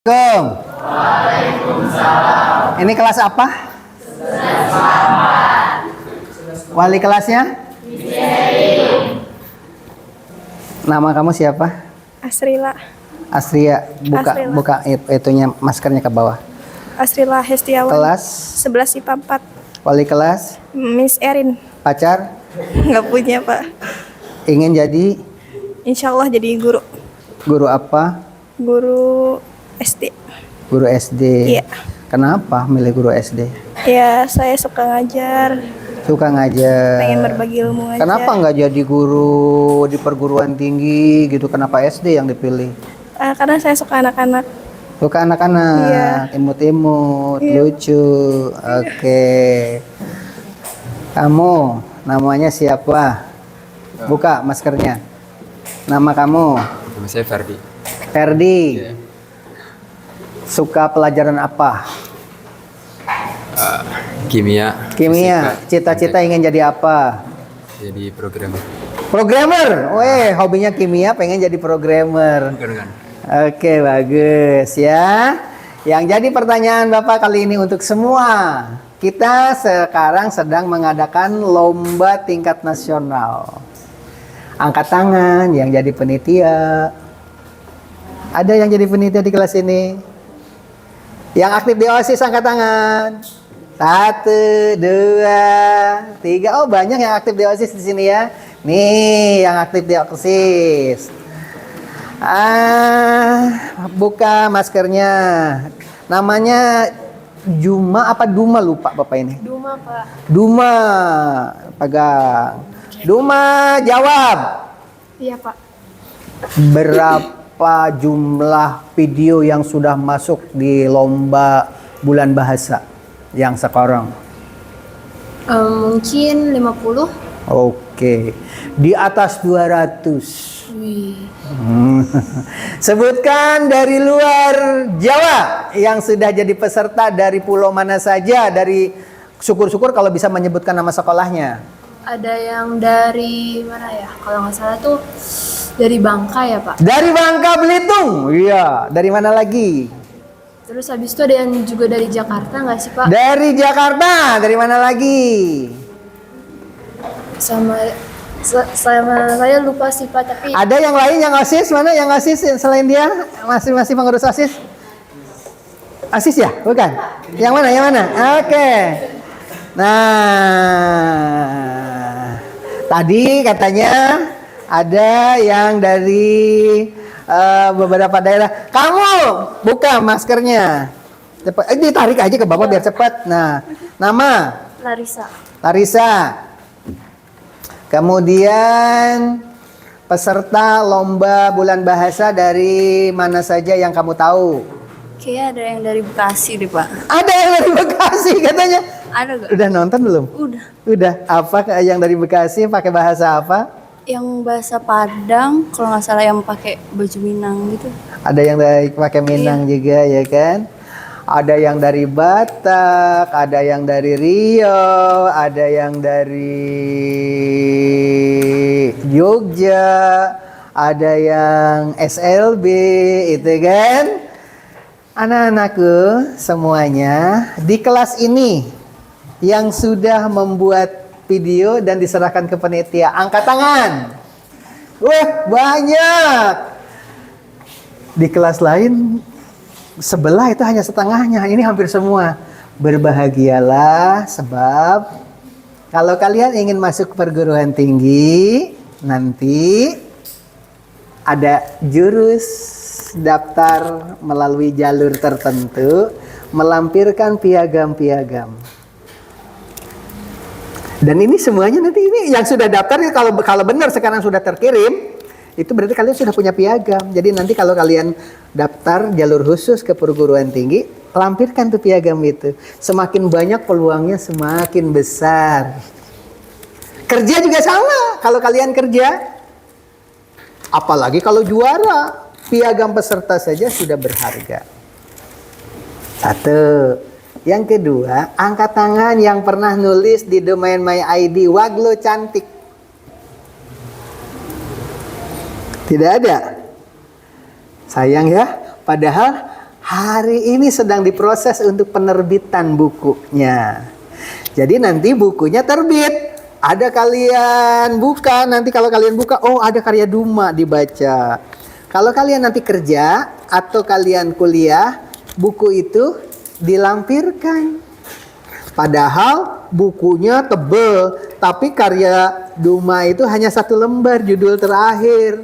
Waalaikumsalam. Ini kelas apa? Wali kelasnya? Nama kamu siapa? Asrila. Asria. Asrila. Buka itunya, maskernya ke bawah. Asrila Hestiawan. Kelas? 11 IPA 4. Wali kelas? Miss Erin. Pacar? Nggak punya, Pak. Ingin jadi Insya Allah jadi guru. guru apa? Guru SD. Guru SD. Iya. Kenapa milih guru SD? Ya, saya suka ngajar. Suka ngajar. Pengen berbagi ilmu aja. Kenapa nggak jadi guru di perguruan tinggi gitu? Kenapa SD yang dipilih? Karena saya suka anak-anak. Suka anak-anak, Iya. imut-imut, Iya. lucu. Oke. Kamu namanya siapa? Buka maskernya. Nama kamu? Nama saya Ferdi. Ferdi. Iya. Suka pelajaran apa? Kimia. Kimia. fisika, Cita-cita ingin jadi apa? jadi programmer. Programmer. Weh, hobinya kimia, pengen jadi programmer. Bukan. Oke, bagus ya. Yang jadi pertanyaan Bapak kali ini untuk semua. Kita sekarang sedang mengadakan lomba tingkat nasional. Angkat tangan yang jadi penitia. Ada yang jadi penitia di kelas ini? Yang aktif di OSIS angkat tangan. 1, 2, 3. Oh, banyak yang aktif di OSIS di sini ya. Nih, yang aktif di OSIS. Buka maskernya. Namanya Juma apa Duma, lupa Bapak ini. Duma, Pak. Duma. Pegang. Duma, jawab. Iya, Pak. Berapa jumlah video yang sudah masuk di lomba bulan bahasa yang sekarang? Mungkin 50. Oke. Di atas 200. Wih. Sebutkan dari luar Jawa yang sudah jadi peserta dari pulau mana saja, dari syukur-syukur kalau bisa menyebutkan nama sekolahnya. Ada yang dari mana ya? Kalau nggak salah tuh dari Bangka ya, Pak. Dari Bangka Belitung. Iya, dari mana lagi? Terus habis itu ada yang juga dari Jakarta nggak sih, Pak? Dari Jakarta. Dari mana lagi? Sama saya lupa sih, Pak, tapi Ada yang lain yang OSIS? Mana yang OSIS selain dia? Masih pengurus OSIS? OSIS ya? Bukan? Yang mana? Yang mana? Oke. Nah, tadi katanya ada yang dari beberapa daerah. Kamu buka maskernya. Cepat. Ditarik aja ke bawah biar cepat. Nah, nama? Larissa. Larissa. Kemudian peserta lomba bulan bahasa dari mana saja yang kamu tahu? Kayaknya ada yang dari Bekasi deh, Pak. Ada yang dari Bekasi katanya. Ada gak? Udah nonton belum? Udah. Apa yang dari Bekasi pakai bahasa apa? Yang bahasa Padang, kalau nggak salah yang pakai baju Minang gitu. Ada yang dari pakai Minang juga ya kan? Ada yang dari Batak, ada yang dari Riau, ada yang dari Jogja, ada yang SLB, itu kan? Anak-anakku semuanya di kelas ini yang sudah membuat video dan diserahkan ke panitia, angkat tangan. Wah, banyak. Di kelas lain sebelah itu hanya setengahnya, ini hampir semua. Berbahagialah sebab kalau kalian ingin masuk perguruan tinggi, nanti ada jurus daftar melalui jalur tertentu, melampirkan piagam-piagam. Dan ini semuanya nanti ini yang sudah daftar, kalau benar sekarang sudah terkirim, itu berarti kalian sudah punya piagam. Jadi nanti kalau kalian daftar jalur khusus ke perguruan tinggi, lampirkan tuh piagam itu. Semakin banyak peluangnya semakin besar. Kerja juga sama. Kalau kalian kerja, apalagi kalau juara, piagam peserta saja sudah berharga. Satu. Yang kedua, angkat tangan yang pernah nulis di domain MyID Waglo cantik. Tidak ada. Sayang ya, padahal hari ini sedang diproses untuk penerbitan bukunya. Jadi nanti bukunya terbit. Ada kalian buka, nanti kalau kalian buka, oh ada karya Duma dibaca. Kalau kalian nanti kerja atau kalian kuliah, buku itu dilampirkan. Padahal bukunya tebel, tapi karya Duma itu hanya 1 lembar, judul terakhir.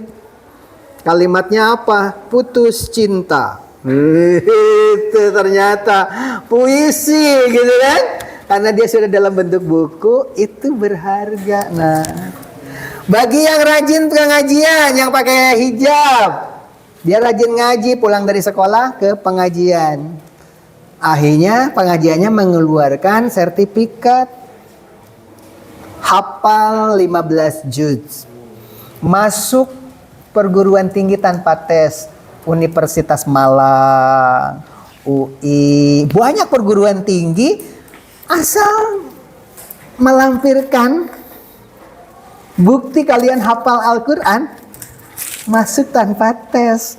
Kalimatnya apa? Putus cinta. Itu ternyata puisi gitu kan? Karena dia sudah dalam bentuk buku, itu berharga. Nah, bagi yang rajin pengajian, yang pakai hijab, dia rajin ngaji, pulang dari sekolah ke pengajian. Akhirnya pengajiannya mengeluarkan sertifikat hafal 15 juz. Masuk perguruan tinggi tanpa tes, Universitas Malang, UI, banyak perguruan tinggi. Asal melampirkan bukti kalian hafal Al-Quran, masuk tanpa tes.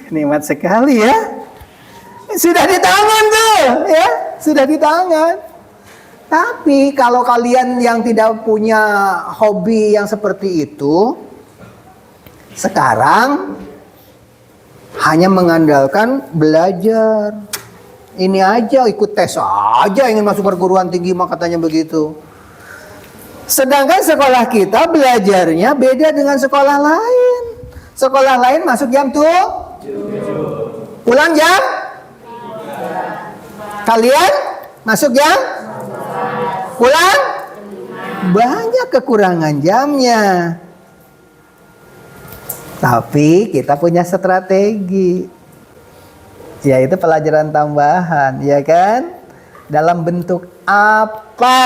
Nikmat sekali ya. Sudah di tangan tuh ya, sudah di tangan. Tapi kalau kalian yang tidak punya hobi yang seperti itu, sekarang hanya mengandalkan belajar. Ini aja, ikut tes aja, ingin masuk perguruan tinggi mah katanya begitu. Sedangkan sekolah kita belajarnya beda dengan sekolah lain. Sekolah lain masuk jam tuh, pulang jam. Kalian masuk jam, pulang. Banyak kekurangan jamnya. Tapi kita punya strategi. Yaitu pelajaran tambahan, ya kan? Dalam bentuk apa?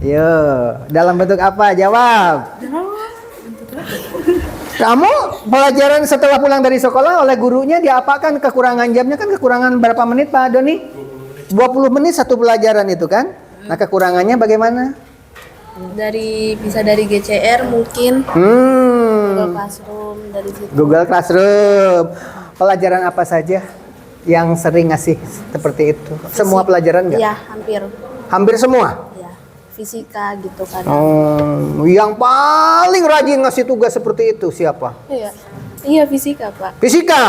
Yo, dalam bentuk apa? Jawab. Kamu pelajaran setelah pulang dari sekolah oleh gurunya diapakan kekurangan jamnya kan kekurangan berapa menit Pak Doni? 20 menit satu pelajaran itu kan? Nah kekurangannya bagaimana? Bisa dari GCR mungkin. Google Classroom dari situ. Google Classroom. Pelajaran apa saja yang sering ngasih seperti itu? Semua pelajaran nggak? Iya, hampir. Hampir semua? Iya, fisika gitu kan. Yang paling rajin ngasih tugas seperti itu siapa? Iya, fisika, Pak. Fisika.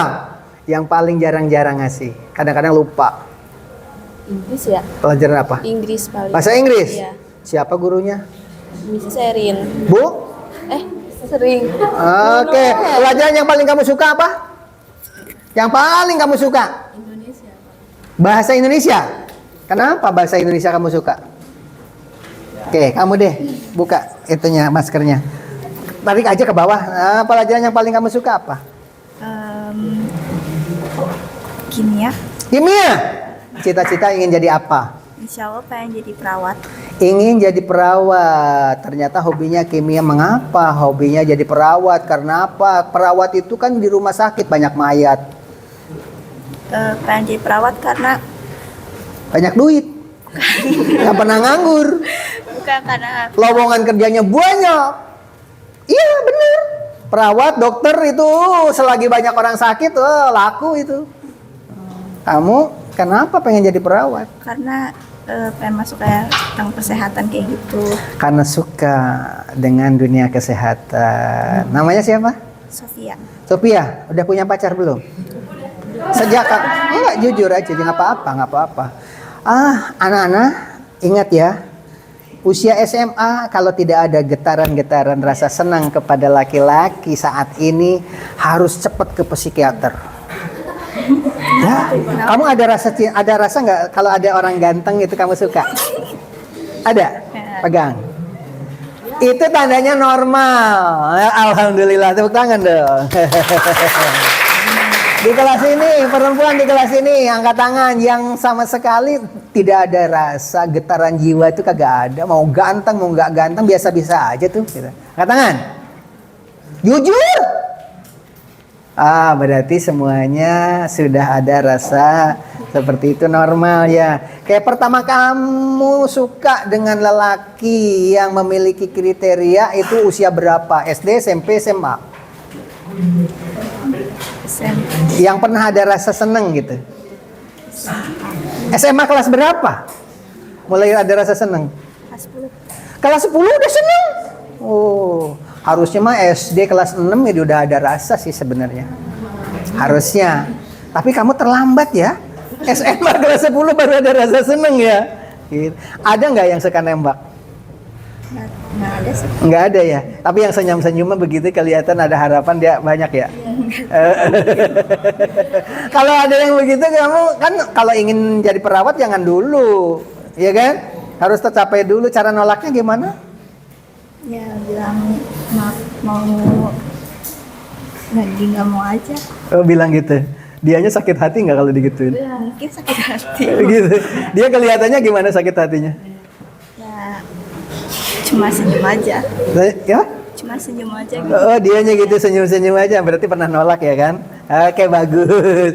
Yang paling jarang-jarang ngasih. Kadang-kadang lupa. Inggris ya? Pelajaran apa? Inggris paling. Bahasa Inggris? Iya. Siapa gurunya? Mrs. Erin. Bu? Sering. Oke. Pelajaran yang paling kamu suka apa? Yang paling kamu suka? Indonesia. Bahasa Indonesia. Kenapa bahasa Indonesia kamu suka? Oke, kamu deh buka itunya maskernya. Tarik aja ke bawah. Pelajaran yang paling kamu suka apa? Kimia. Kimia. Cita-cita ingin jadi apa? Insya Allah pengen jadi perawat. Ingin jadi perawat. Ternyata hobinya kimia. Mengapa hobinya jadi perawat? Karena apa? Perawat itu kan di rumah sakit banyak mayat. Pengen jadi perawat karena Banyak duit. Gak pernah nganggur. bukan karena Lowongan kerjanya banyak. Iya bener. Perawat, dokter itu selagi banyak orang sakit, laku itu. Kamu kenapa pengen jadi perawat? karena pengen masuk kayak tentang kesehatan kayak gitu. Karena suka dengan dunia kesehatan. Namanya siapa? Sofia. Sophia, udah punya pacar belum? Sejak enggak, jujur aja, nggak apa-apa. Anak-anak, ingat ya, usia SMA kalau tidak ada getaran-getaran rasa senang kepada laki-laki saat ini harus cepat ke psikiater. Ya, kamu ada rasa nggak kalau ada orang ganteng itu kamu suka? Ada? Pegang. Itu tandanya normal. Alhamdulillah, tepuk tangan dong. Di kelas ini, perempuan di kelas ini angkat tangan yang sama sekali tidak ada rasa getaran jiwa itu kagak ada. Mau ganteng mau nggak ganteng biasa-biasa aja tuh. Gitu. Angkat tangan. Jujur. Berarti semuanya sudah ada rasa seperti itu normal ya. Kayak pertama kamu suka dengan lelaki yang memiliki kriteria itu usia berapa? SD, SMP, SMA? SMP. Yang pernah ada rasa seneng gitu. SMA kelas berapa? Mulai ada rasa seneng. Kelas 10. Kelas 10 udah seneng. Oh, harusnya mah SD kelas 6 ya udah ada rasa sih sebenarnya. Harusnya. Tapi kamu terlambat ya. SMA kelas 10 baru ada rasa seneng ya. Gitu. Ada nggak yang suka nembak? Nggak ada sih. Nggak ada ya. Tapi yang senyum-senyumnya begitu kelihatan ada harapan dia banyak ya. Kalau ada yang begitu kamu kan kalau ingin jadi perawat jangan dulu, ya kan? Harus tercapai dulu. Cara nolaknya gimana? Ya bilang mau nggak mau aja. Oh, bilang gitu. Dianya sakit hati nggak kalau digituin? Mungkin sakit hati. Gitu. Dia kelihatannya gimana sakit hatinya? Ya cuma senyum aja. Ya? Cuma senyum aja gitu. Oh, dianya gitu senyum-senyum aja. Berarti pernah nolak ya kan? Oke, bagus.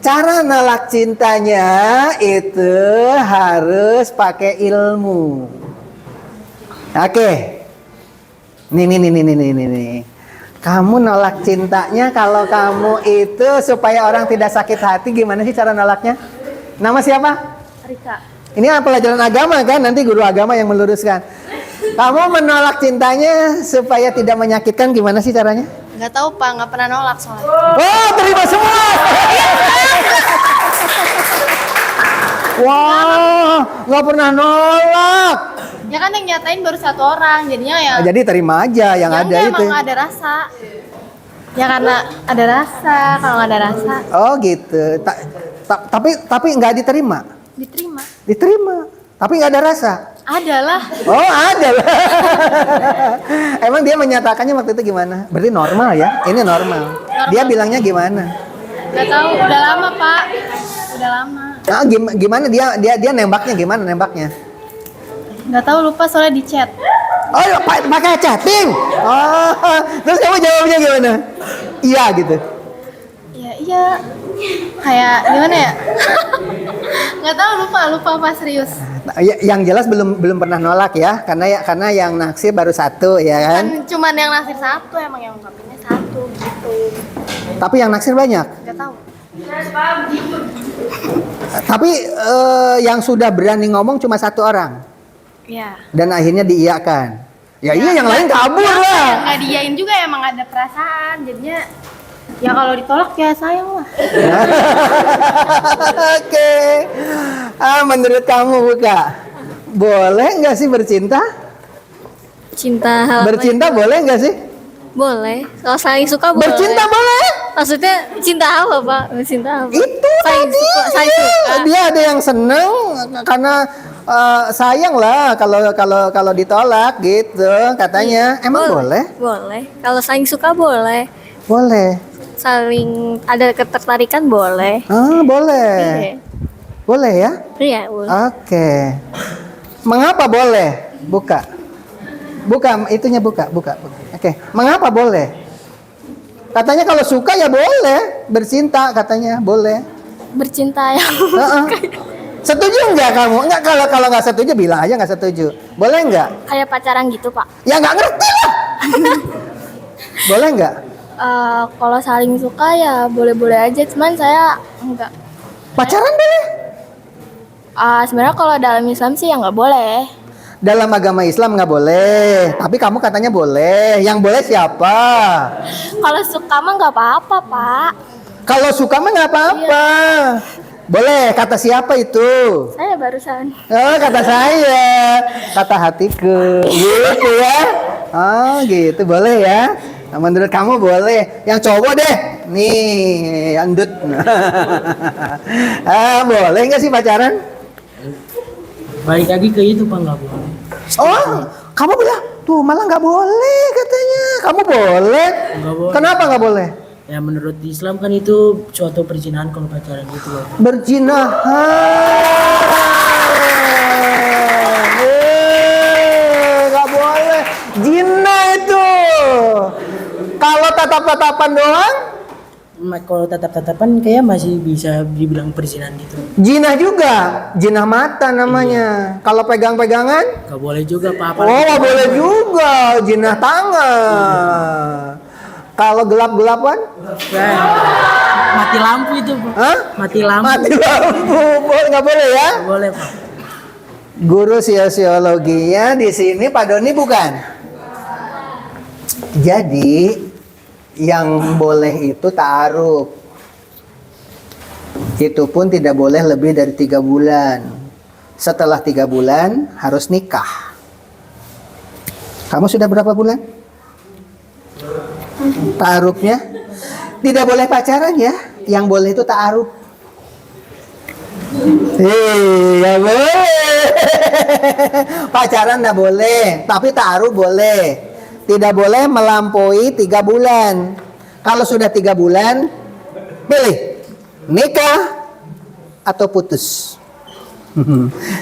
Cara nolak cintanya itu harus pakai ilmu. Oke. Nih. Kamu nolak cintanya kalau kamu itu supaya orang tidak sakit hati, gimana sih cara nolaknya? Nama siapa? Rika. Ini pelajaran agama kan, nanti guru agama yang meluruskan. Kamu menolak cintanya supaya tidak menyakitkan, gimana sih caranya? Nggak tahu Pak, nggak pernah nolak soalnya. Oh, terima semua. Wah, nggak pernah nolak. Ya kan yang nyatain baru satu orang, jadinya ya. Jadi terima aja yang Ya ada enggak, itu. emang nggak ada rasa. Ya karena ada rasa, kalau nggak ada rasa Oh gitu. Tapi nggak diterima. diterima. Diterima. Tapi nggak ada rasa. Adalah. Oh ada lah. Emang dia menyatakannya waktu itu gimana? Berarti normal ya? Ini normal. Dia bilangnya gimana? Nggak tahu, udah lama Pak. Udah lama. Nah, gimana dia nembaknya gimana nembaknya? Nggak tahu, lupa soalnya di chat. Oh pakai chatting. Oh terus kamu jawabnya gimana? Iya gitu. Ya iya. Kayak gimana ya? Nggak tahu, lupa apa serius. Nah, yang jelas belum pernah nolak ya karena yang naksir baru satu ya kan? Kan cuman yang naksir satu, emang yang ungkapinnya satu gitu. Tapi yang naksir banyak. Nggak tahu. Tapi yang sudah berani ngomong cuma satu orang Ya. dan akhirnya diiyakan. Ya iya yang lain kabur lah. Nggak diain juga, emang ada perasaan. Jadinya ya kalau ditolak ya sayang lah. Oke. Menurut kamu Buka, boleh nggak sih bercinta? Cinta Bercinta boleh nggak sih? boleh. Kalau saling suka boleh. Bercinta boleh? Maksudnya cinta apa, Pak? Cinta apa? Itu saling tadi. suka, saling Iya. suka. Dia ada yang seneng karena sayang lah kalau ditolak gitu katanya. Emang boleh? Boleh. Kalau saling suka boleh. Boleh. Saling ada ketertarikan boleh. Ah, boleh. Iya. Boleh ya? Iya, boleh. Oke. Mengapa boleh? Buka. Itunya buka. Oke. Mengapa boleh? Katanya kalau suka ya boleh. Bercinta katanya boleh. Bercinta yang Heeh. Setuju nggak kamu? Nggak, kalau nggak setuju bilang aja nggak setuju. Boleh nggak? kayak pacaran gitu, Pak. Ya nggak ngerti lah. Boleh nggak? Kalau saling suka ya boleh-boleh aja, cuman saya enggak. Pacaran boleh? Sebenarnya kalau dalam Islam sih ya nggak boleh. Dalam agama Islam nggak boleh. Tapi kamu katanya boleh. Yang boleh siapa? Kalau suka mah nggak apa-apa, Pak. Kalau suka mah nggak apa-apa. Boleh. Kata siapa itu? Saya barusan. Oh, kata saya. Kata hatiku. Gitu ya. Oh, gitu. Boleh ya. Nah, menurut kamu boleh. Yang cowok deh. Nih, andut. Boleh nggak sih pacaran? Balik lagi ke itu Pak, nggak boleh. Oh, kamu bilang tuh malah nggak boleh katanya. Kamu boleh? Nggak boleh. Kenapa nggak boleh? Ya menurut Islam kan itu suatu perzinahan kalau pacaran gitu loh. Berzinahan. Nggak boleh. Zina itu. Kalau tatap-tatapan doang, Kalau tatap-tatapan kayak masih bisa dibilang perzinahan gitu. zina juga. Zina mata namanya. Kalau pegang-pegangan, Nggak boleh juga Pak. oh nggak boleh juga. Zina tangan. Kalau gelap-gelapan? Mati lampu itu, Pak. Hah? Mati lampu. Mati lampu. Boleh nggak boleh ya? Boleh, Pak. Guru sosiologinya di sini Pak Doni bukan? Jadi yang boleh itu ta'aruf. Itu pun tidak boleh lebih dari 3 bulan. Setelah 3 bulan harus nikah. Kamu sudah berapa bulan? Ta'arufnya? Tidak boleh pacaran ya. Yang boleh itu ta'aruf. Iya boleh. Pacaran tidak boleh, tapi ta'aruf boleh. Tidak boleh melampaui 3 bulan. Kalau sudah 3 bulan, pilih nikah atau putus.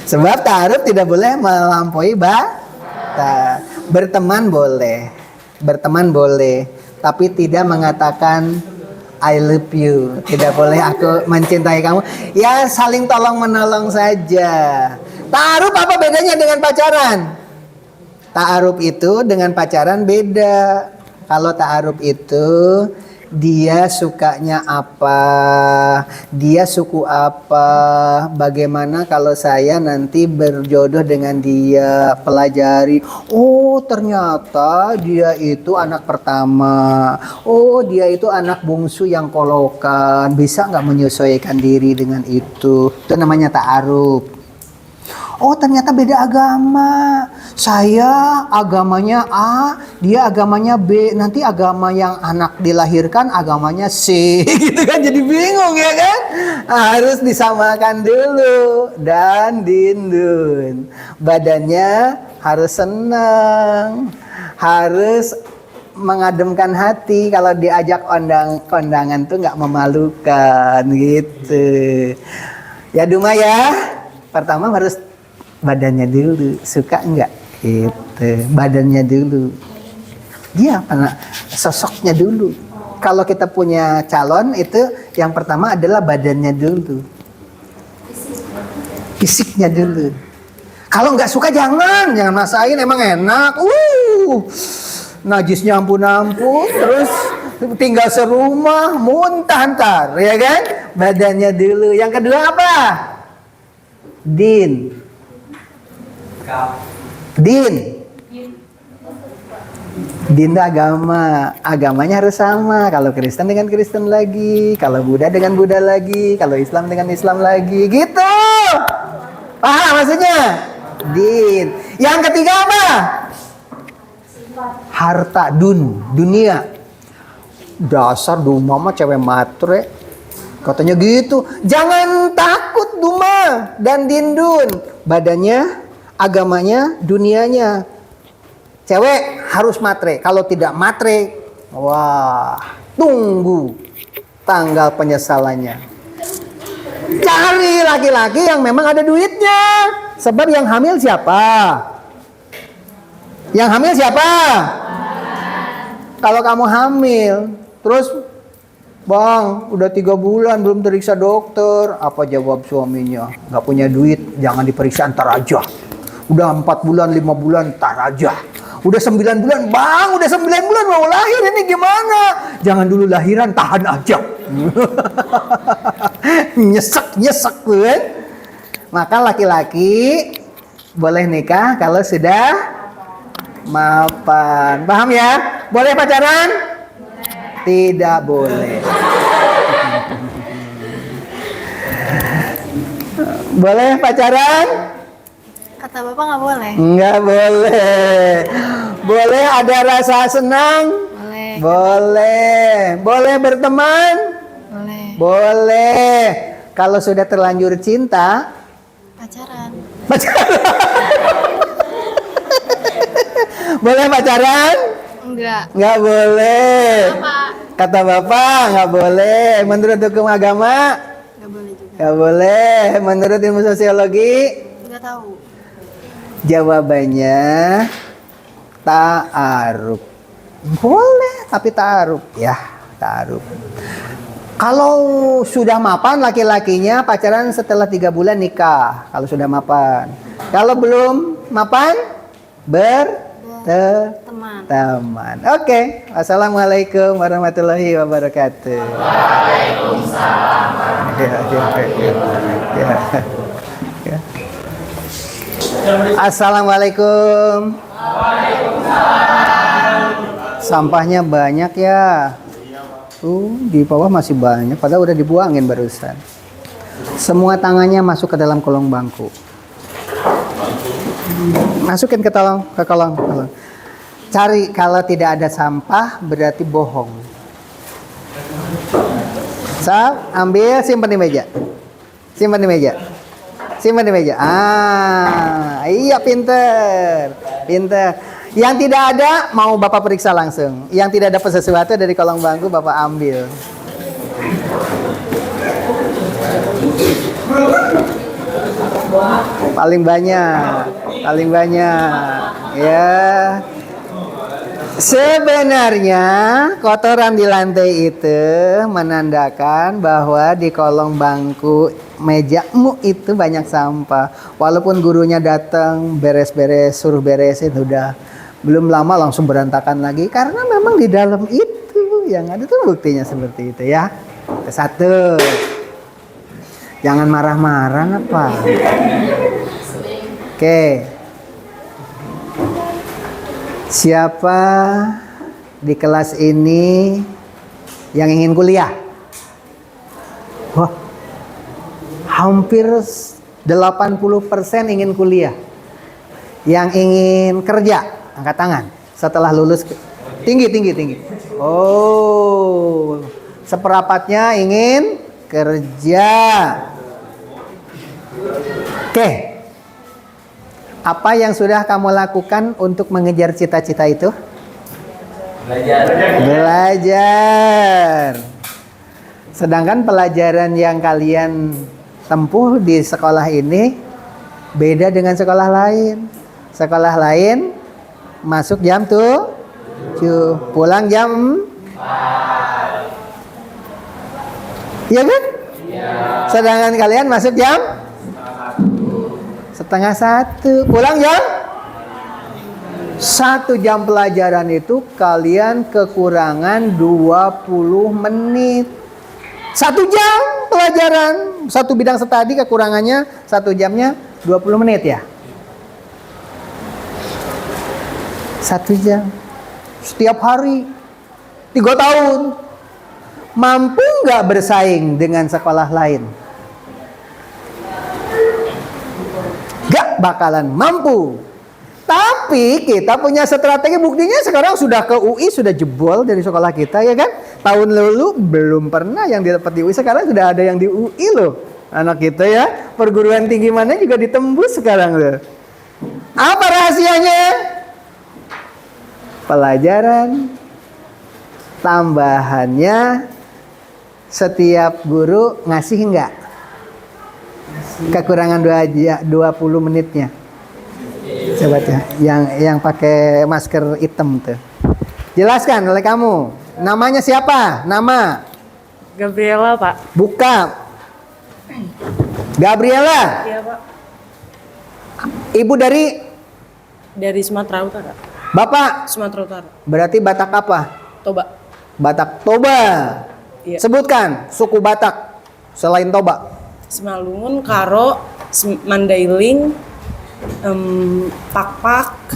Sebab ta'aruf tidak boleh melampaui berteman boleh. Berteman boleh, tapi tidak mengatakan I love you. Tidak boleh aku mencintai kamu. Ya saling tolong menolong saja. Ta'aruf apa bedanya dengan pacaran? Ta'aruf itu dengan pacaran beda. Kalau ta'aruf itu dia sukanya apa, dia suku apa, bagaimana kalau saya nanti berjodoh dengan dia, pelajari. Oh ternyata dia itu anak pertama, oh dia itu anak bungsu yang kolokan, bisa nggak menyesuaikan diri dengan itu namanya ta'aruf. Oh ternyata beda agama. Saya agamanya A, dia agamanya B. Nanti agama yang anak dilahirkan agamanya C. Gitu kan, jadi bingung ya kan. Harus disamakan dulu. Dan Dindun, badannya harus senang, harus mengademkan hati. Kalau diajak kondangan tuh nggak memalukan gitu. Ya Duma ya. Pertama harus badannya dulu, suka enggak? Gitu. Badannya dulu. Dia apa? Sosoknya dulu. Kalau kita punya calon itu yang pertama adalah badannya dulu. Fisiknya dulu. Kalau nggak suka jangan masain, emang enak. Najisnya ampun-ampun, terus tinggal serumah, muntah ntar, ya kan? Badannya dulu. Yang kedua apa? Din. Din itu agama. Agamanya harus sama. Kalau Kristen dengan Kristen lagi, kalau Buddha dengan Buddha lagi, kalau Islam dengan Islam lagi, gitu. Paham maksudnya? Din. Yang ketiga apa? Harta, dunia. Dasar Duma mah cewek matre. Katanya gitu. Jangan takut Duma dan Dindun. Badannya, agamanya, dunianya. Cewek harus matre. Kalau tidak matre, wah, tunggu tanggal penyesalannya. Cari laki-laki yang memang ada duitnya. Sebab yang hamil siapa? Yang hamil siapa? Kalau kamu hamil, terus Bang, udah 3 bulan belum periksa dokter. Apa jawab suaminya? Gak punya duit, jangan diperiksa, ntar aja. Udah 4 bulan, 5 bulan, ntar aja. Udah 9 bulan, Bang, udah 9 bulan mau lahir, ini gimana? Jangan dulu lahiran, tahan aja. Nyesek tuh kan? Maka laki-laki boleh nikah kalau sudah mapan. Paham ya? Boleh pacaran? Tidak boleh. Boleh pacaran? Kata Bapak nggak boleh. Nggak boleh. Boleh ada rasa senang? Boleh. Boleh. Boleh berteman? Boleh. Boleh. Kalau sudah terlanjur cinta? Pacaran. Boleh pacaran? Enggak. Nggak boleh. Kenapa? Kata Bapak nggak boleh. Menurut hukum agama? Nggak boleh juga. Nggak boleh. Menurut ilmu sosiologi? Nggak tahu. Jawabannya ta'aruf. Boleh, tapi ta'aruf. Ya, ta'aruf. Kalau sudah mapan laki-lakinya pacaran setelah 3 bulan nikah. Kalau sudah mapan. Kalau belum mapan, teman. Oke. Assalamualaikum warahmatullahi wabarakatuh. Waalaikumsalam. Ya. Assalamualaikum. Sampahnya banyak ya. Di bawah masih banyak, padahal udah dibuangin barusan. Semua tangannya masuk ke dalam kolong bangku. Masukin ke kolong. Cari, kalau tidak ada sampah berarti bohong. Ambil, simpan di meja. Iya, pinter. Yang tidak ada mau Bapak periksa langsung. Yang tidak dapat sesuatu dari kolong bangku Bapak ambil. Paling banyak ya. Sebenarnya kotoran di lantai itu menandakan bahwa di kolong bangku mejamu itu banyak sampah. Walaupun gurunya datang beres-beres, suruh beresin, udah belum lama langsung berantakan lagi karena memang di dalam itu yang ada tuh buktinya seperti itu ya. Satu, jangan marah-marah apa. Oke. Siapa di kelas ini yang ingin kuliah? Wah, hampir 80% ingin kuliah. Yang ingin kerja, angkat tangan. Setelah lulus, tinggi. Oh, seperempatnya ingin kerja. Oke. Apa yang sudah kamu lakukan untuk mengejar cita-cita itu? Belajar. Sedangkan pelajaran yang kalian tempuh di sekolah ini beda dengan sekolah lain. Sekolah lain masuk jam 7, pulang jam 4. Iya kan? Sedangkan kalian masuk jam 12:30, pulang jam 1 jam pelajaran itu kalian kekurangan 20 menit. 1 jam pelajaran, satu bidang studi kekurangannya 1 jamnya 20 menit ya. 1 jam setiap hari 3 tahun. Mampu nggak bersaing dengan sekolah lain? Gak bakalan mampu. Tapi kita punya strategi, buktinya sekarang sudah ke UI, sudah jebol dari sekolah kita ya kan. Tahun lalu belum pernah yang didapat di UI, sekarang sudah ada yang di UI loh. Anak kita ya, perguruan tinggi mana juga ditembus sekarang loh. Apa rahasianya? Pelajaran tambahannya setiap guru ngasih enggak? Kekurangan 20 menitnya. Coba ya, yang pakai masker hitam tuh. Jelaskan oleh kamu. Namanya siapa? Nama? Gabriela, Pak. Buka. Gabriela. Iya, Pak. Ibu dari? Dari Sumatera Utara. Bapak? Sumatera Utara. Berarti Batak apa? Toba. Batak Toba. Iya. Sebutkan suku Batak selain Toba. Simalungun, Karo, Mandailing, Pakpak.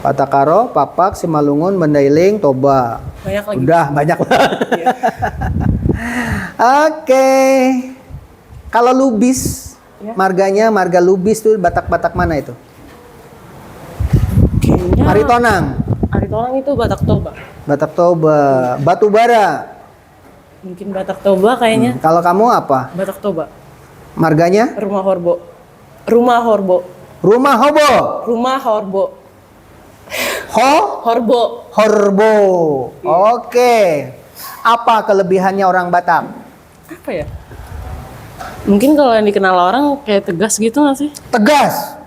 Batak Karo, Papak, Simalungun, Mandailing, Toba. Banyak lagi. Udah banyak lah. Iya. Oke. Kalau Lubis, Ya. marga Lubis tuh Batak-Batak mana itu? Kayaknya Aritonang. Aritonang itu Batak Toba. Batak Toba. Batubara. Mungkin Batak Toba kayaknya. Kalau kamu apa? Batak Toba. Marganya? Rumah Horbo. Rumah Horbo. Rumah Hobo. Rumah Horbo. Horbo. Horbo. Oke. Apa kelebihannya orang Batak? Apa ya? Mungkin kalau yang dikenal orang kayak tegas gitu nggak sih? Tegas.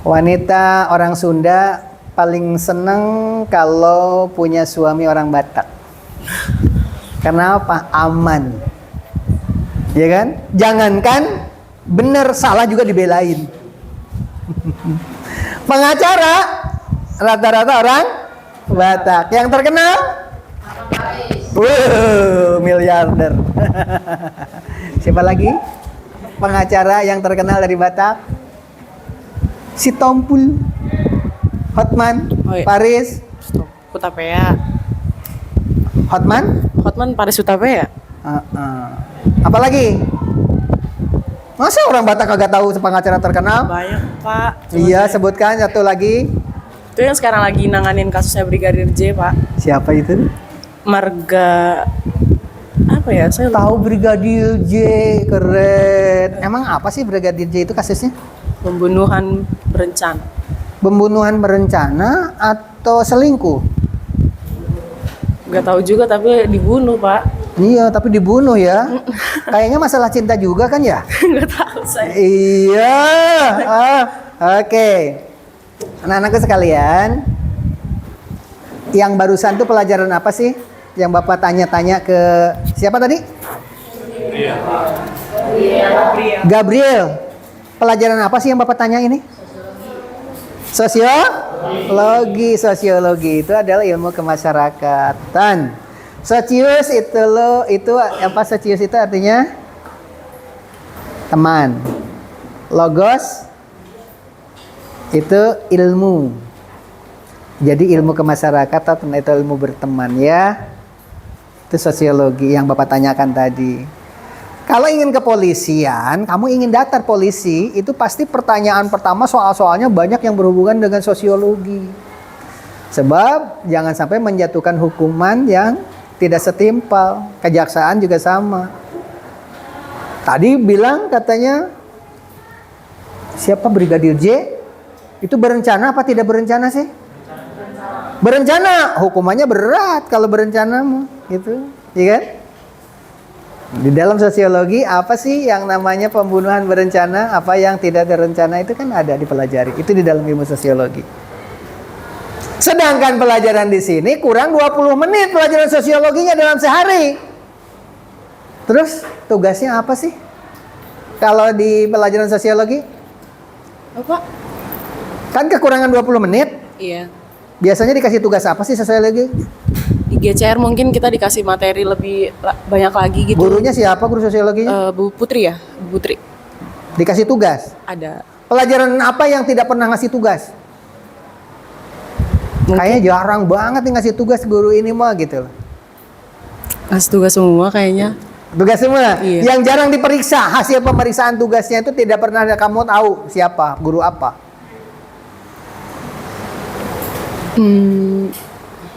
Wanita orang Sunda paling seneng kalau punya suami orang Batak. Karena apa? Aman. Ya kan? Jangankan benar, salah juga dibelain. Pengacara rata-rata orang Batak. Yang terkenal? Miliarder. Siapa lagi? Pengacara yang terkenal dari Batak? Si Tompul, Hotman, Oh, iya. Paris, Hutapea. Hotman Paris Hutapea. Apa lagi? Masa orang Batak kagak tahu pengacara terkenal? Banyak, Pak. Iya, sebutkan satu lagi. Itu yang sekarang lagi nanganin kasusnya Brigadir J, Pak. Siapa itu? Marga apa ya? Saya Tahu Brigadir J, keren. Emang apa sih Brigadir J itu kasusnya? pembunuhan berencana. Pembunuhan berencana atau selingkuh? Nggak tahu juga tapi dibunuh, Pak. Iya, tapi dibunuh ya. Kayaknya masalah cinta juga kan ya? Nggak tahu saya. Iya. Oke. Anak-anakku sekalian, yang barusan tuh pelajaran apa sih? Yang Bapak tanya-tanya ke siapa tadi? Gabriel. Pelajaran apa sih yang Bapak tanya ini? Sosiologi. Sosiologi itu adalah ilmu kemasyarakatan. Sosius itu apa? Sosius itu artinya teman. Logos itu ilmu. Jadi ilmu kemasyarakatan itu ilmu berteman ya. Itu sosiologi yang Bapak tanyakan tadi. Kalau ingin kepolisian, kamu ingin daftar polisi, itu pasti pertanyaan pertama soal-soalnya banyak yang berhubungan dengan sosiologi. Sebab jangan sampai menjatuhkan hukuman yang tidak setimpal. Kejaksaan juga sama. Tadi bilang katanya siapa Brigadir J? Itu berencana apa tidak berencana sih? Berencana, hukumannya berat kalau berencana mah, gitu, iya kan? Di dalam sosiologi apa sih yang namanya pembunuhan berencana, apa yang tidak berencana itu kan ada dipelajari. Itu di dalam ilmu sosiologi. Sedangkan pelajaran di sini kurang 20 menit pelajaran sosiologinya dalam sehari. Terus tugasnya apa sih? Kalau di pelajaran sosiologi? Apa? Kan kekurangan 20 menit. Iya. Biasanya dikasih tugas apa sih sosiologi? Di GCR mungkin kita dikasih materi lebih banyak lagi gitu. Gurunya siapa guru sosiologinya? Bu Putri ya, Bu Putri. Dikasih tugas. Ada. Pelajaran apa yang tidak pernah ngasih tugas? Kayaknya jarang banget nih ngasih tugas guru ini mah gitu. Kasih tugas semua kayaknya. Tugas semua. Iya. Yang jarang diperiksa, hasil pemeriksaan tugasnya itu tidak pernah kamu tahu siapa, guru apa.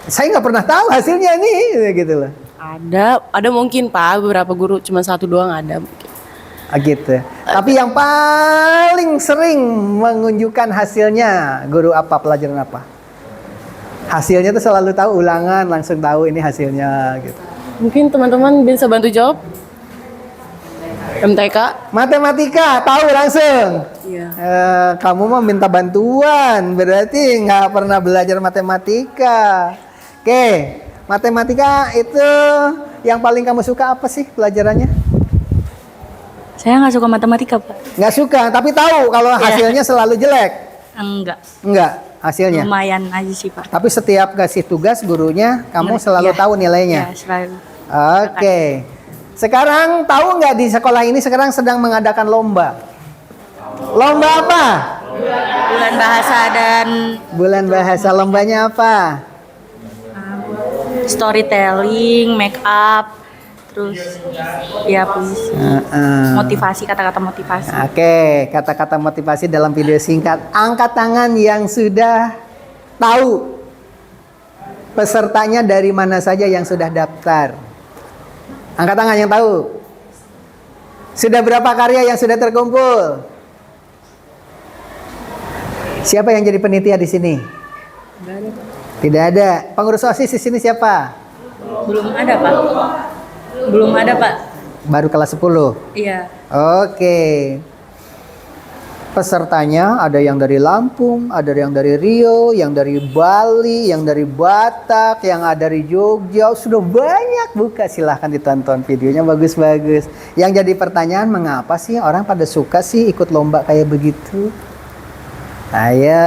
Saya nggak pernah tahu hasilnya ini, gitu loh. Ada mungkin Pak, beberapa guru cuma satu doang ada mungkin. Gitu. Tapi yang paling sering menunjukkan hasilnya guru apa, pelajaran apa? Hasilnya tuh selalu tahu, ulangan langsung tahu ini hasilnya gitu. Mungkin teman-teman bisa bantu jawab. MTK. Matematika tahu langsung. Iya. Kamu mau minta bantuan, berarti nggak pernah belajar matematika. Oke, matematika itu yang paling kamu suka apa sih pelajarannya? Saya nggak suka matematika, Pak. Nggak suka, tapi tahu kalau hasilnya selalu jelek. Enggak, hasilnya. Lumayan aja sih, Pak. Tapi setiap kasih tugas gurunya, kamu selalu Iya. tahu nilainya. Ya, selalu. Oke. Sekarang tahu nggak di sekolah ini sekarang sedang mengadakan lomba? Lomba apa? Bulan bahasa dan Bulan bahasa. Lombanya apa? storytelling, make up, terus ya puisi. Motivasi, kata-kata motivasi. Oke, kata-kata motivasi dalam video singkat. Angkat tangan yang sudah tahu pesertanya dari mana saja yang sudah daftar. Angkat tangan yang tahu. Sudah berapa karya yang sudah terkumpul? Siapa yang jadi penitia di sini? Tidak ada. Pengurus OSIS di sini siapa? Belum ada, Pak. Belum ada, Pak. Baru kelas 10. Iya. Oke. Pesertanya ada yang dari Lampung, ada yang dari Rio, yang dari Bali, yang dari Batak, yang ada dari Jogja. Sudah banyak, buka silahkan ditonton videonya, bagus-bagus. Yang jadi pertanyaan, mengapa sih orang pada suka sih ikut lomba kayak begitu? Ayo,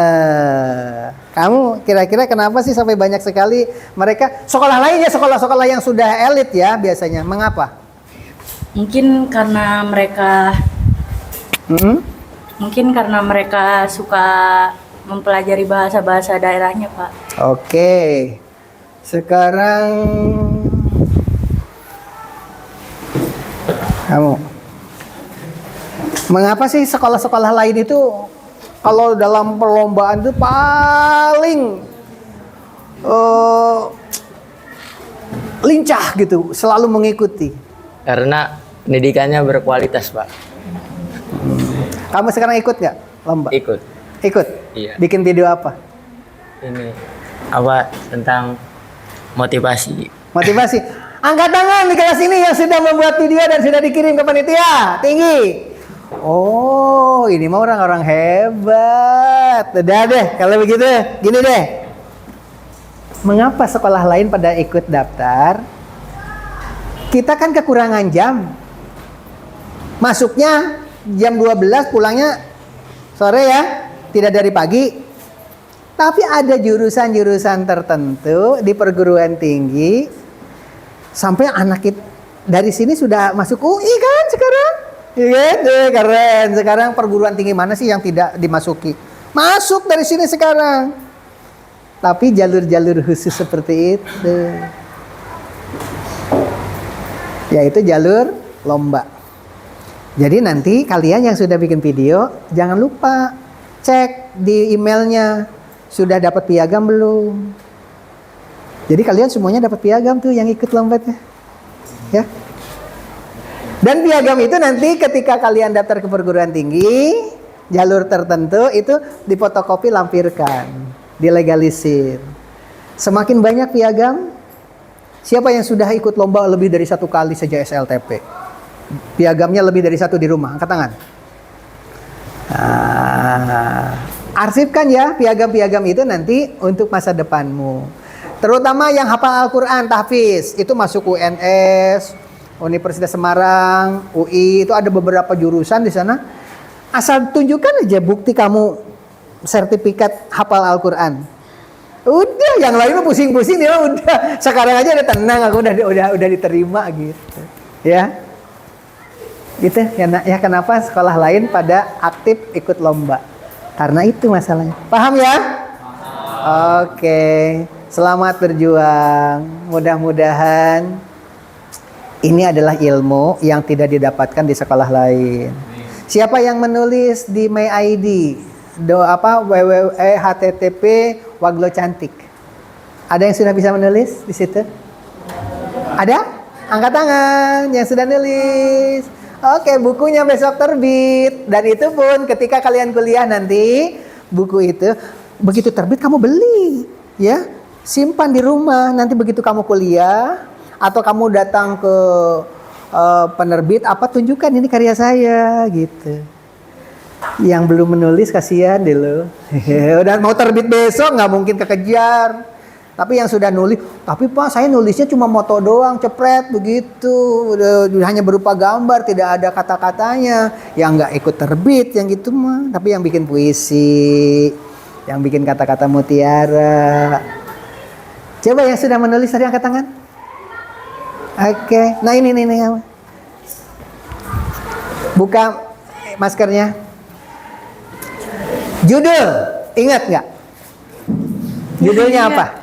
kamu kira-kira kenapa sih sampai banyak sekali mereka sekolah lain ya, sekolah-sekolah yang sudah elit ya biasanya, mengapa? Mungkin karena mereka suka mempelajari bahasa-bahasa daerahnya, Pak. Oke, sekarang kamu, mengapa sih sekolah-sekolah lain itu kalau dalam perlombaan itu paling lincah gitu, selalu mengikuti? Karena pendidikannya berkualitas, Pak. Kamu sekarang ikut nggak lomba? Ikut. Ikut? Iya. Bikin video apa? Ini apa tentang motivasi. Motivasi. Angkat tangan di kelas ini yang sudah membuat video dan sudah dikirim ke panitia. Tinggi. Oh, ini mah orang-orang hebat. Udah deh, kalau begitu gini deh. Mengapa sekolah lain pada ikut daftar? Kita kan kekurangan jam. Masuknya jam 12, pulangnya sore ya, tidak dari pagi. Tapi ada jurusan-jurusan tertentu di perguruan tinggi sampai anak kita dari sini sudah masuk UI kan sekarang. Iya, keren. Sekarang perguruan tinggi mana sih yang tidak dimasuki? Masuk dari sini sekarang. Tapi jalur-jalur khusus seperti itu. Yaitu jalur lomba. Jadi nanti kalian yang sudah bikin video, jangan lupa cek di emailnya. Sudah dapat piagam belum? Jadi kalian semuanya dapat piagam tuh yang ikut lombanya. Ya. Dan piagam itu nanti ketika kalian daftar ke perguruan tinggi, jalur tertentu itu difotokopi, lampirkan, dilegalisir. Semakin banyak piagam, siapa yang sudah ikut lomba lebih dari 1 kali saja SLTP? Piagamnya lebih dari 1 di rumah, angkat tangan. Arsipkan ya piagam-piagam itu nanti untuk masa depanmu. Terutama yang hafal Al-Quran, tahfiz, itu masuk UNS, Universitas Semarang, UI, itu ada beberapa jurusan di sana. Asal tunjukkan aja bukti kamu sertifikat hafal Al-Quran. Udah, yang lain pusing-pusing dia udah. Sekarang aja udah tenang, aku udah diterima gitu. Ya. Gitu ya, kenapa sekolah lain pada aktif ikut lomba? Karena itu masalahnya. Paham ya? Oke. Selamat berjuang. Mudah-mudahan ini adalah ilmu yang tidak didapatkan di sekolah lain. Siapa yang menulis di MyID? http Waglo Cantik. Ada yang sudah bisa menulis di situ? Ada? Angkat tangan yang sudah nulis. Oke, bukunya besok terbit. Dan itu pun ketika kalian kuliah nanti, buku itu begitu terbit kamu beli, ya. Simpan di rumah. Nanti begitu kamu kuliah atau kamu datang ke penerbit, tunjukkan ini karya saya gitu. Yang belum menulis kasihan deh lo. Udah mau terbit besok nggak mungkin kekejar. Tapi yang sudah nulis, tapi Pak saya nulisnya cuma moto doang, cepret begitu, hanya berupa gambar, tidak ada kata-katanya. Yang nggak ikut terbit, yang gitu mah. Tapi yang bikin puisi, yang bikin kata-kata mutiara. Coba yang sudah menulis tadi angkat tangan. Oke, nah ini. Buka maskernya. Judul, ingat nggak? Judulnya apa?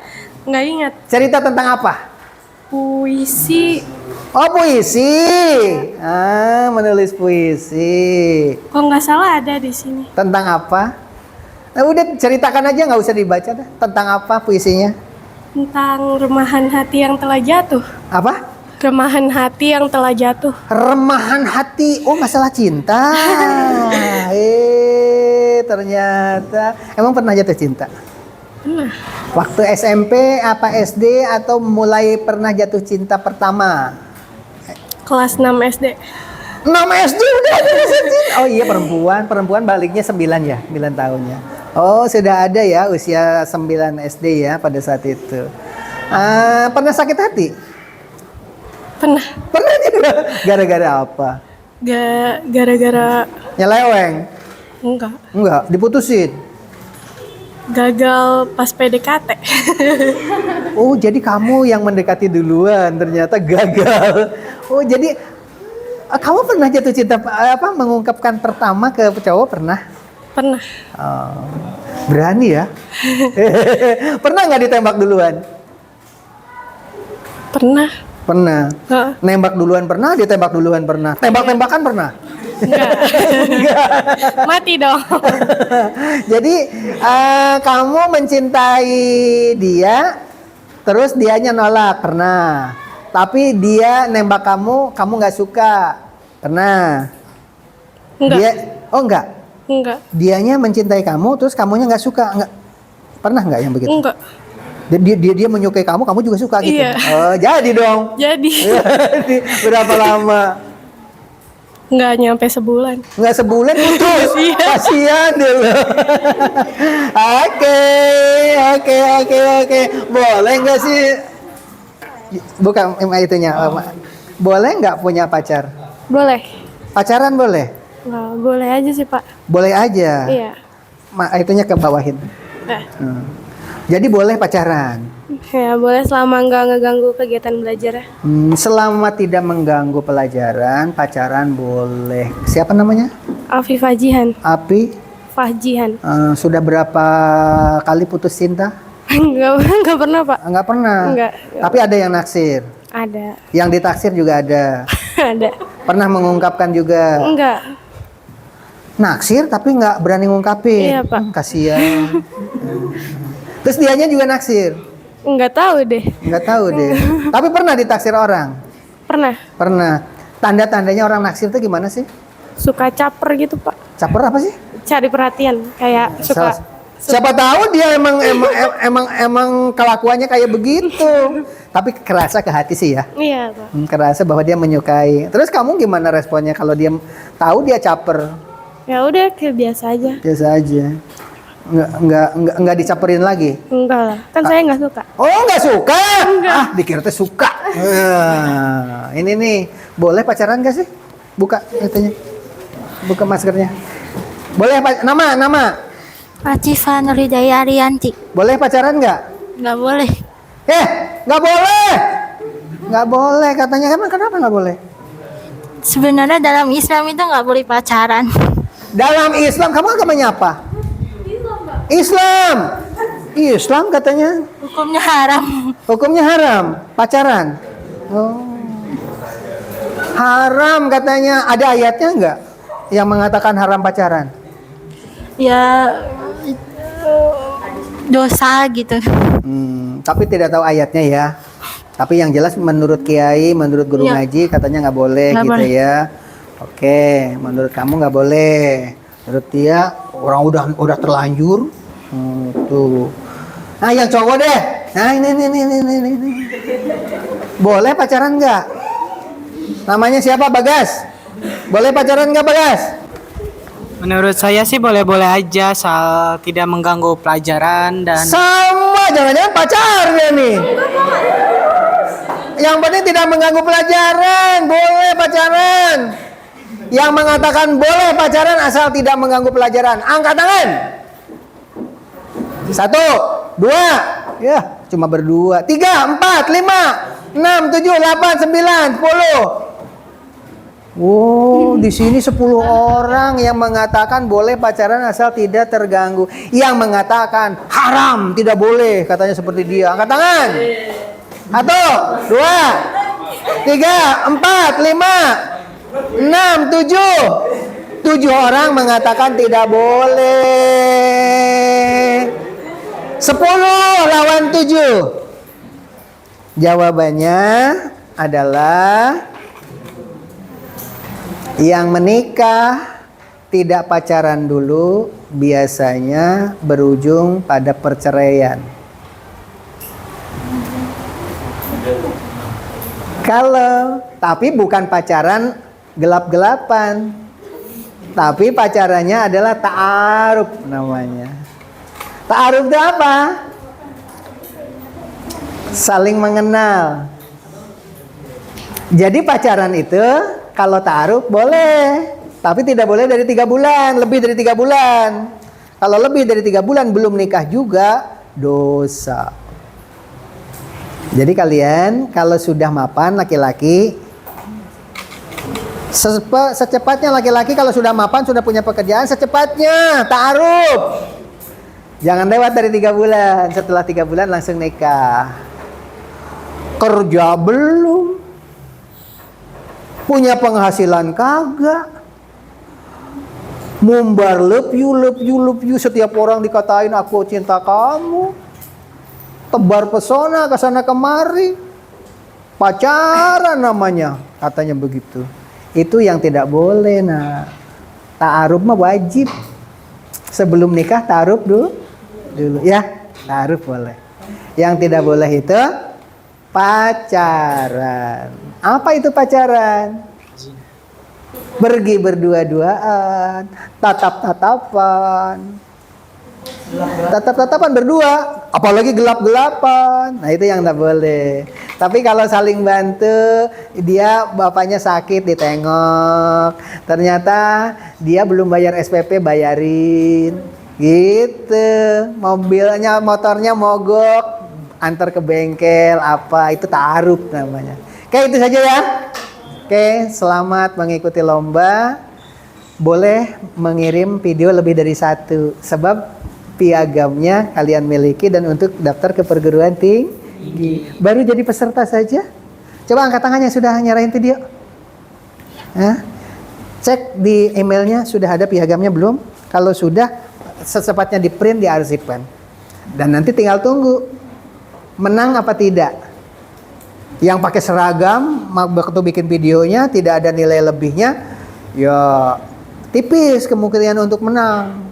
Nggak ingat. Cerita tentang apa? Puisi. Oh, puisi. Menulis puisi. Kok nggak salah ada di sini. Tentang apa? Nah, udah ceritakan aja, nggak usah dibaca dah. Tentang apa puisinya? Tentang remahan hati yang telah jatuh. Apa? Remahan hati yang telah jatuh. Remahan hati. Oh, masalah cinta. Ternyata. Emang pernah jatuh cinta? Pernah. Waktu SMP apa SD atau mulai pernah jatuh cinta pertama? Kelas 6 SD. 6 SD udah jatuh cinta. Oh iya, perempuan baliknya 9 ya, 9 tahunnya. Oh, sudah ada ya usia 9 SD ya pada saat itu. Pernah sakit hati? Pernah. Pernah juga. Gara-gara apa? Gara-gara Nyeleweng? enggak. Enggak, diputusin. Gagal pas PDKT. Oh, jadi kamu yang mendekati duluan ternyata gagal. Oh, jadi kamu pernah jatuh cinta mengungkapkan pertama ke cowok pernah? Pernah. Oh, berani ya? Pernah nggak ditembak duluan? Pernah. Pernah. Heeh. Nembak duluan pernah, ditembak duluan pernah. Tembak-tembakan pernah? Enggak. Mati dong. Jadi kamu mencintai dia, terus dianya nolak pernah. Tapi dia nembak kamu nggak suka pernah. Enggak. Enggak. Enggak. Dianya mencintai kamu, terus kamunya nggak suka, enggak? Pernah nggak yang begitu? Enggak. Dia menyukai kamu juga suka gitu. Iya. Oh, jadi dong. Jadi Berapa lama? nggak nyampe sebulan. Nggak sebulan putus. Kasihan deh lo. Oke. Boleh nggak sih? Bukan itunya. Boleh nggak punya pacar? Boleh. Pacaran boleh? Nggak boleh aja sih Pak. Boleh aja. Iya. Itunya ke bawahin. Jadi boleh pacaran. Ya boleh selama nggak ngeganggu kegiatan belajar. Selama tidak mengganggu pelajaran, pacaran boleh. Siapa namanya? Afifah Jihan. Api. Fahjihan. Sudah berapa kali putus cinta? Nggak pernah Pak. Nggak pernah. Nggak. Tapi ada yang naksir. Ada. Yang ditaksir juga ada. Ada. Pernah mengungkapkan juga. Enggak. Naksir tapi nggak berani ngungkapin. Iya, Pak. Kasihan. Terus dianya juga naksir. Nggak tahu deh. Nggak tahu deh. Tapi pernah ditaksir orang. Pernah. Pernah. Tanda-tandanya orang naksir itu gimana sih? Suka caper gitu Pak. Caper apa sih? Cari perhatian. Kayak suka. Siapa tahu dia emang kelakuannya kayak begitu. Tapi kerasa ke hati sih ya. Iya Pak. Kerasa bahwa dia menyukai. Terus kamu gimana responnya kalau dia tahu dia caper? Ya udah kayak biasa aja. Biasa aja. Nggak dicaperin lagi. Enggak lah. Kan saya nggak suka. Oh, nggak suka? Dikira teh suka. Ini nih, boleh pacaran gak sih? Buka itunya. Buka maskernya. Boleh nama? Acifa Nuridaya Arianti. Boleh pacaran nggak? Nggak boleh. Nggak boleh. Nggak boleh katanya. Kenapa nggak boleh? Sebenarnya dalam Islam itu nggak boleh pacaran. Dalam Islam, kamu agamanya apa? Islam katanya. Hukumnya haram. Hukumnya haram, pacaran. Oh. Haram katanya. Ada ayatnya nggak yang mengatakan haram pacaran? Ya dosa gitu. Tapi tidak tahu ayatnya ya. Tapi yang jelas menurut kiai, menurut guru ngaji katanya nggak boleh Nggak gitu boleh. ya. Oke, menurut kamu nggak boleh. Menurut dia orang udah terlanjur. Tuh. Nah yang cowok deh. Nah ini. Boleh pacaran nggak? Namanya siapa? Bagas. Boleh pacaran nggak Bagas? Menurut saya sih boleh-boleh aja, asal tidak mengganggu pelajaran dan Sama, jangan-jangan pacarnya nih. Yang penting tidak mengganggu pelajaran, boleh pacaran. Yang mengatakan boleh pacaran asal tidak mengganggu pelajaran, angkat tangan. 1, 2, ya cuma berdua. 3, 4, 5, 6, 7, 8, 9, 10. Wow, di sini 10 orang yang mengatakan boleh pacaran asal tidak terganggu. Yang mengatakan haram, tidak boleh, katanya seperti dia. Angkat tangan. 1, 2, 3, 4, 5, 6, 7. 7 orang mengatakan tidak boleh. 10 lawan 7. Jawabannya adalah yang menikah tidak pacaran dulu biasanya berujung pada perceraian. Tapi bukan pacaran gelap-gelapan. Tapi pacarannya adalah ta'aruf namanya. Ta'aruf itu apa? Saling mengenal. Jadi pacaran itu kalau ta'aruf boleh, tapi tidak boleh dari 3 bulan, lebih dari 3 bulan. Kalau lebih dari 3 bulan belum nikah juga dosa. Jadi kalian kalau sudah mapan laki-laki, secepatnya laki-laki kalau sudah mapan, sudah punya pekerjaan, secepatnya ta'aruf. Jangan lewat dari 3 bulan. Setelah 3 bulan langsung nikah. Kerja belum, punya penghasilan kagak, mumbar love you, setiap orang dikatain aku cinta kamu, tebar pesona kesana kemari, pacaran namanya, katanya begitu. Itu yang tidak boleh. Nah, ta'aruf mah wajib. Sebelum nikah ta'aruf dulu ya, ta'aruf boleh. Yang tidak boleh itu pacaran. Apa itu pacaran? Pergi berdua-duaan, tatap-tatapan berdua, apalagi gelap-gelapan. Nah, itu yang tidak boleh. Tapi kalau saling bantu, dia bapaknya sakit ditengok, ternyata dia belum bayar SPP, bayarin gitu. Mobilnya, motornya mogok, antar ke bengkel, apa itu ta'aruf namanya. Oke, itu saja ya. Oke, selamat mengikuti lomba. Boleh mengirim video lebih dari 1, sebab piagamnya kalian miliki dan untuk daftar ke perguruan tinggi. Baru jadi peserta saja. Coba angkat tangannya sudah nyerahin video. Cek di emailnya sudah ada piagamnya belum? Kalau sudah, secepatnya di print, diarsipkan. Dan nanti tinggal tunggu menang apa tidak. Yang pakai seragam waktu bikin videonya tidak ada nilai lebihnya, ya tipis kemungkinan untuk menang.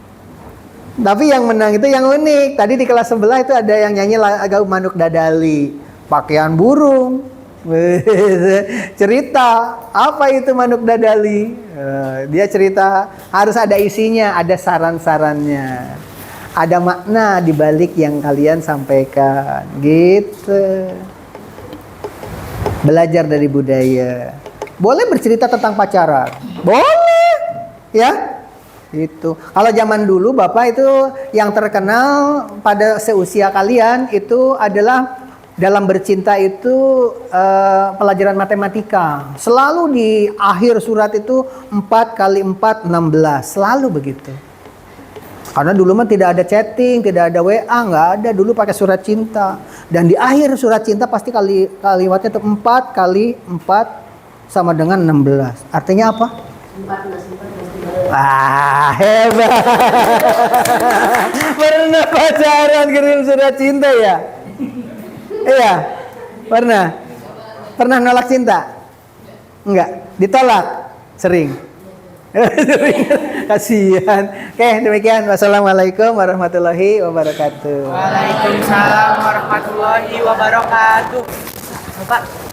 Tapi yang menang itu yang unik. Tadi di kelas sebelah itu ada yang nyanyi lagu Manuk Dadali, pakaian burung. Cerita apa itu Manuk Dadali? Dia cerita harus ada isinya, ada saran-sarannya, ada makna di balik yang kalian sampaikan, gitu. Belajar dari budaya. Boleh bercerita tentang pacaran, boleh, ya. Itu. Kalau zaman dulu Bapak itu yang terkenal pada seusia kalian itu adalah dalam bercinta itu pelajaran matematika. Selalu di akhir surat itu 4 kali 4 16, selalu begitu. Karena dulu mah tidak ada chatting, tidak ada WA, nggak ada. Dulu pakai surat cinta. Dan di akhir surat cinta pasti kalimatnya itu 4 kali 4 sama dengan 16. Artinya apa? 14. Hebat. Pernah pacaran kirim surat cinta ya? Iya. Pernah? Pernah nolak cinta? Enggak. Ditolak? Sering. Kasihan. Oke, demikian. Wassalamualaikum warahmatullahi wabarakatuh. Waalaikumsalam warahmatullahi wabarakatuh. Bapak.